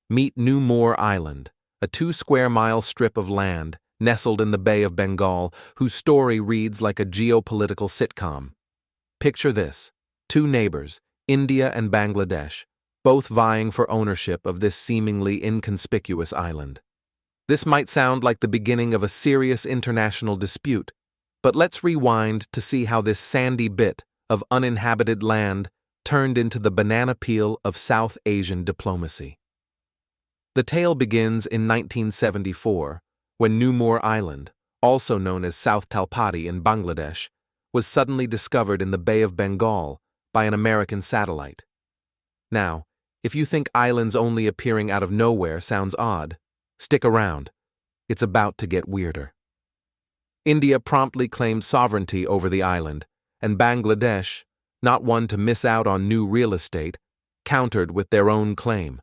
Meet New Moor Island, a 2-square-mile strip of land nestled in the Bay of Bengal, whose story reads like a geopolitical sitcom. Picture this: 2 neighbors, India and Bangladesh, both vying for ownership of this seemingly inconspicuous island. This might sound like the beginning of a serious international dispute, but let's rewind to see how this sandy bit of uninhabited land turned into the banana peel of South Asian diplomacy. The tale begins in 1974, when New Moor Island, also known as South Talpatti in Bangladesh, was suddenly discovered in the Bay of Bengal by an American satellite. Now, if you think islands only appearing out of nowhere sounds odd, stick around. It's about to get weirder. India promptly claimed sovereignty over the island, and Bangladesh, not one to miss out on new real estate, countered with their own claim.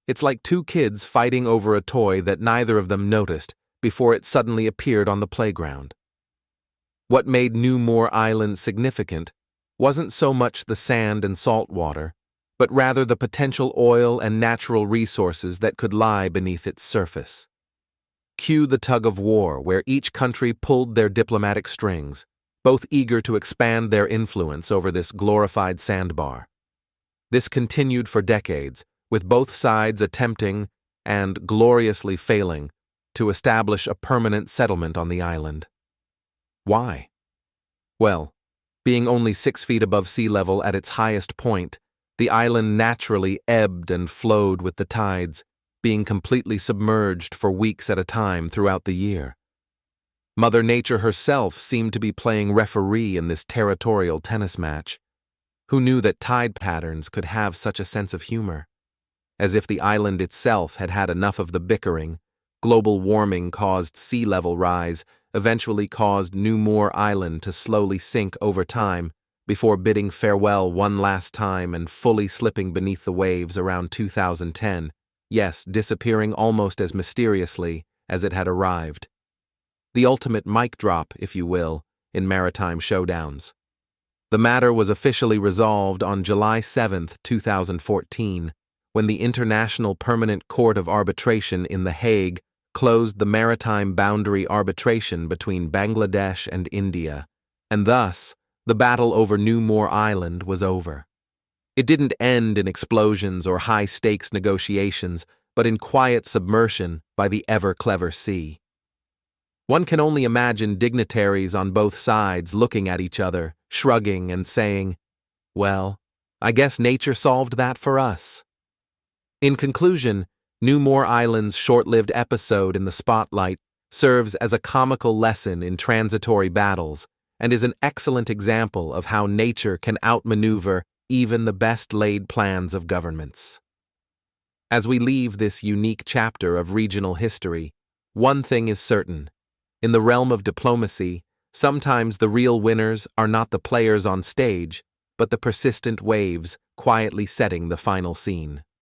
It's like 2 kids fighting over a toy that neither of them noticed before it suddenly appeared on the playground. What made New Moor Island significant wasn't so much the sand and salt water, but rather the potential oil and natural resources that could lie beneath its surface. Cue the tug of war where each country pulled their diplomatic strings, both eager to expand their influence over this glorified sandbar. This continued for decades, with both sides attempting, and gloriously failing, to establish a permanent settlement on the island. Why? Well, being only 6 feet above sea level at its highest point, the island naturally ebbed and flowed with the tides, being completely submerged for weeks at a time throughout the year. Mother Nature herself seemed to be playing referee in this territorial tennis match. Who knew that tide patterns could have such a sense of humor? As if the island itself had had enough of the bickering, global warming caused sea level rise, eventually caused New Moor Island to slowly sink over time, before bidding farewell one last time and fully slipping beneath the waves around 2010, yes, disappearing almost as mysteriously as it had arrived. The ultimate mic drop, if you will, in maritime showdowns. The matter was officially resolved on July 7, 2014, when the International Permanent Court of Arbitration in The Hague closed the maritime boundary arbitration between Bangladesh and India, and thus, the battle over New Moor Island was over. It didn't end in explosions or high-stakes negotiations, but in quiet submersion by the ever-clever sea. One can only imagine dignitaries on both sides looking at each other, shrugging and saying, "Well, I guess nature solved that for us." In conclusion, New Moor Island's short-lived episode in the spotlight serves as a comical lesson in transitory battles and is an excellent example of how nature can outmaneuver even the best-laid plans of governments. As we leave this unique chapter of regional history, one thing is certain. In the realm of diplomacy, sometimes the real winners are not the players on stage, but the persistent waves quietly setting the final scene.